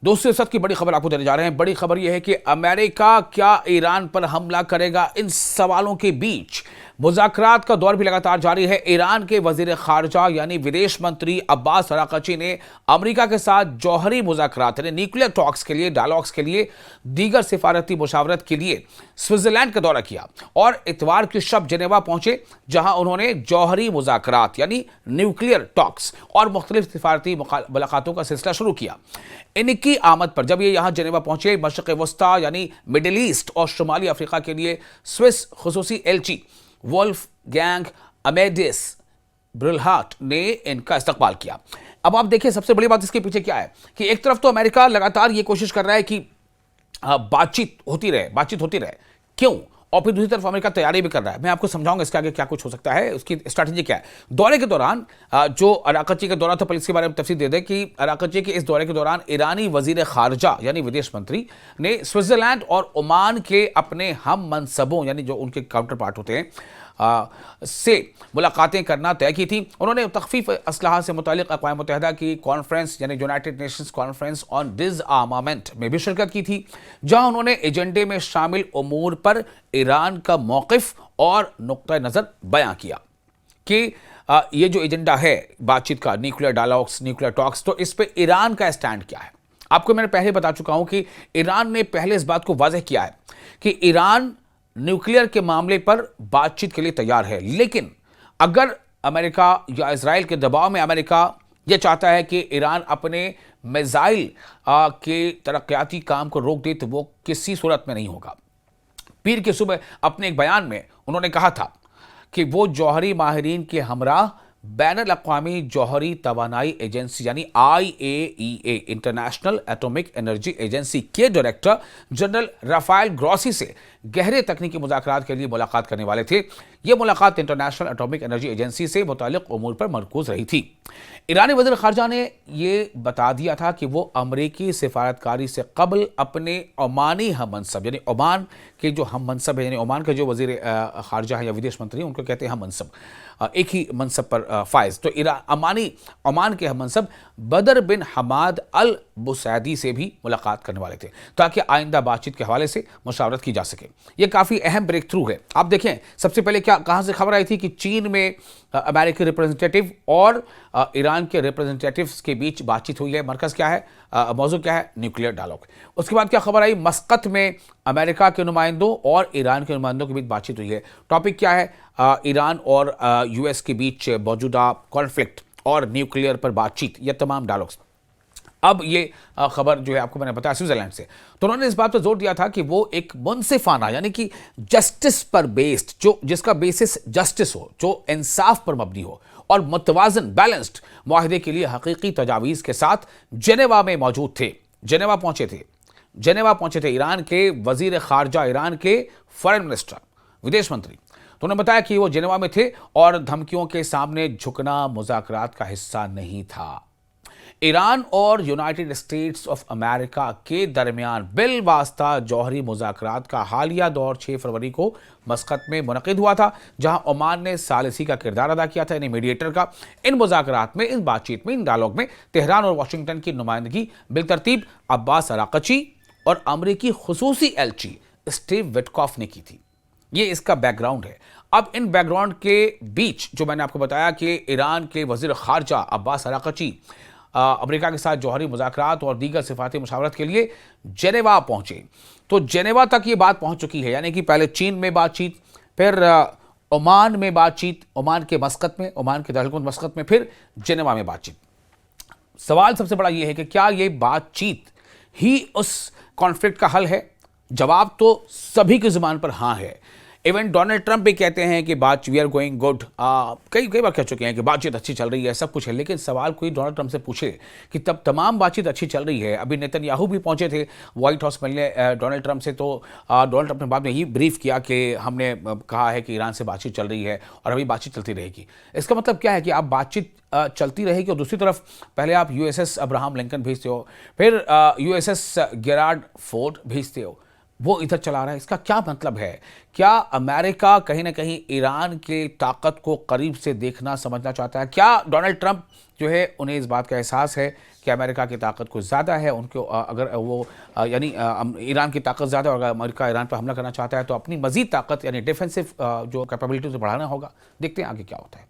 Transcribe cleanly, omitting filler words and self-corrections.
दोस्तों, सच की बड़ी खबर आपको देने जा रहे हैं। बड़ी खबर यह है कि अमेरिका क्या ईरान पर हमला करेगा। इन सवालों के बीच मुज़ाकरात का दौर भी लगातार जारी है। ईरान के वजीर खारजा यानी विदेश मंत्री अब्बास अराक़ची ने अमेरिका के साथ जौहरी मुज़ाकरात यानी न्यूक्लियर टॉक्स के लिए, डायलॉग्स के लिए, दीगर सिफारती मुशावरत के लिए स्विट्जरलैंड का दौरा किया और इतवार की शब जेनेवा पहुंचे, जहां उन्होंने जौहरी मुज़ाकरात यानी न्यूक्लियर टॉक्स और मुख्तलिफ सिफारती मुलाकातों का सिलसिला शुरू किया। इनकी आमद पर जब ये यहां जेनेवा पहुंचे, मशरक़ वस्ता यानी मिडिल ईस्ट और शुमाली अफ्रीका के लिए स्विस खुसूसी एलची वोल्फगैंग अमेडेस ब्रिलहार्ट ने इनका इस्तकबाल किया। अब आप देखिए, सबसे बड़ी बात इसके पीछे क्या है कि एक तरफ तो अमेरिका लगातार ये कोशिश कर रहा है कि बातचीत होती रहे। क्यों? और फिर दूसरी तरफ अमेरिका तैयारी भी कर रहा है। मैं आपको समझाऊंगा इसके आगे क्या कुछ हो सकता है, उसकी स्ट्रैटेजी क्या है। दौरे के दौरान जो अराक़ची का दौरा था, पहले इसके बारे में तफसील दे दें कि अराक़ची के इस दौरे के दौरान ईरानी वजीर खारजा यानी विदेश मंत्री ने स्विट्जरलैंड और ओमान के अपने हम मनसबों यानी जो उनके काउंटर पार्ट होते हैं से मुलाकातें करना तय की थी। उन्होंने तख़फ़ीफ़ असलहा से मुतालिक अक़वाम मुत्तहिदा की कॉन्फ्रेंस यानी यूनाइटेड नेशंस कॉन्फ्रेंस ऑन डिसआर्मामेंट में भी शिरकत की थी, जहां उन्होंने एजेंडे में शामिल उमूर पर ईरान का मौक़िफ़ और नुक्ता नज़र बयां किया कि ये जो एजेंडा है बातचीत का, न्यूक्लियर डायलॉग्स, न्यूक्लियर टॉक्स, तो इस पर ईरान का स्टैंड क्या है। आपको मैंने पहले बता चुका हूं कि ईरान ने पहले इस बात को वाज़ेह किया है कि ईरान न्यूक्लियर के मामले पर बातचीत के लिए तैयार है, लेकिन अगर अमेरिका या इजराइल के दबाव में अमेरिका यह चाहता है कि ईरान अपने मिसाइल के तरक्याती काम को रोक दे, तो वो किसी सूरत में नहीं होगा। पीर की सुबह अपने एक बयान में उन्होंने कहा था कि वो जौहरी माहिरीन के हमराह बैनुल अक़वामी जौहरी तवानाई एजेंसी यानी IAEA international atomic energy agency के डायरेक्टर जनरल राफेल ग्रॉसी से गहरे तकनीकी मुज़ाकरात के लिए मुलाकात करने वाले थे। यह मुलाकात इंटरनेशनल एटॉमिक एनर्जी एजेंसी से मुताल्लिक़ उमूर पर मरकूज रही थी। ईरानी वज़ीर ख़ारजा ने यह बता दिया था कि वो अमरीकी सिफारतकारी से कबल अपने ओमानी हम मनसब यानी ओमान के जो हम मनसब है, यानी ओमान के जो वज़ीर ख़ारजा है या विदेश मंत्री, उनको कहते हैं हम मनसब, एक ही मनसब पर फायज, तो ओमान के हम मनसब बदर बिन हमाद अल बुसैदी से भी मुलाकात करने वाले थे, ताकि आइंदा बातचीत के हवाले से मुशावरत की जा सके। यह काफ़ी अहम ब्रेक थ्रू है। आप देखें, सबसे पहले कहाँ से खबर आई थी कि चीन में अमेरिकी रिप्रेजेंटेटिव और ईरान के रिप्रेजेंटेटिव्स के बीच बातचीत हुई है। मरकज़ क्या है, मौजू क्या है? Nuclear dialogue. उसके बाद क्या खबर आई? मस्कत में अमेरिका के नुमाइंदों और ईरान के नुमाइंदों के बीच बातचीत हुई है। टॉपिक क्या है? ईरान और US के बीच मौजूदा कॉन्फ्लिक्ट और न्यूक्लियर पर बातचीत, यह तमाम डायलॉग्स। अब ये खबर जो है आपको मैंने बताया स्विट्जरलैंड से, तो उन्होंने इस बात पर जोर दिया था कि वो एक मुनसिफाना यानी कि जस्टिस पर बेस्ड, जो जिसका बेसिस जस्टिस हो, जो इंसाफ पर मबनी हो और मुतवाज़न बैलेंस्ड मुआहदे के लिए हकीकी तजावीज़ के साथ जेनेवा में मौजूद थे। जेनेवा पहुंचे थे ईरान के वजीर खारजा, ईरान के फॉरेन मिनिस्टर, विदेश मंत्री। तो उन्होंने बताया कि वो जेनेवा में थे और धमकियों के सामने झुकना मुज़ाकरात का हिस्सा नहीं था। ईरान और यूनाइटेड स्टेट्स ऑफ अमेरिका के दरमियान बिलवास्ता जौहरी मुज़ाकरात का हालिया दौर 6 फरवरी को मस्कत में मुनक़िद हुआ था, जहां ओमान ने सालिसी का किरदार अदा किया था, यानी मीडिएटर का। इन मुज़ाकरात में, इन बातचीत में, इन डायलॉग में तेहरान और वाशिंगटन की नुमाइंदगी बिलतरतीब अब्बास अराक़ची और अमरीकी खुसूसी एलची स्टीव विटकॉफ ने की थी। ये इसका बैकग्राउंड है। अब इन बैकग्राउंड के बीच जो मैंने आपको बताया कि ईरान के वज़ीर ख़ारजा अब्बास अराक़ची अमेरिका के साथ जौहरी मुज़ाकरात और दीगर सिफारती मुशावरत के लिए जेनेवा पहुंचे, तो जेनेवा तक ये बात पहुंच चुकी है, यानी कि पहले चीन में बातचीत, फिर ओमान में बातचीत, ओमान के दारकूमत मस्कत में, फिर जेनेवा में बातचीत। सवाल सबसे बड़ा ये है कि क्या ये बातचीत ही उस कॉन्फ्लिक्ट का हल है? जवाब तो सभी की ज़ुबान पर हाँ है। इवन डोनाल्ड ट्रंप भी कहते हैं कि वी आर गोइंग गुड। कई बार कह चुके हैं कि बातचीत अच्छी चल रही है, सब कुछ है। लेकिन सवाल कोई डोनाल्ड ट्रंप से पूछे कि तब तमाम बातचीत अच्छी चल रही है। अभी नेतन्याहू भी पहुंचे थे व्हाइट हाउस मिलने डोनाल्ड ट्रंप से, तो डोनाल्ड ट्रंप ने बाद में ये ब्रीफ किया कि हमने कहा है कि ईरान से बातचीत चल रही है और अभी बातचीत चलती रहेगी। इसका मतलब क्या है कि आप बातचीत चलती रहेगी और दूसरी तरफ पहले आप USS अब्राहम लिंकन भेजते हो, फिर USS गेरार्ड फोर्ड भेजते हो, वो इधर चला रहा है। इसका क्या मतलब है? क्या अमेरिका कहीं ना कहीं ईरान के ताकत को करीब से देखना समझना चाहता है? क्या डोनाल्ड ट्रंप जो है उन्हें इस बात का एहसास है कि अमेरिका की ताकत कुछ ज़्यादा है, उनको अगर वो यानी ईरान की ताकत ज़्यादा है और अगर अमेरिका ईरान पर हमला करना चाहता है तो अपनी मजीद ताकत यानी डिफेंसिव जो कैपेबिलिटी बढ़ाना होगा। देखते हैं आगे क्या होता है।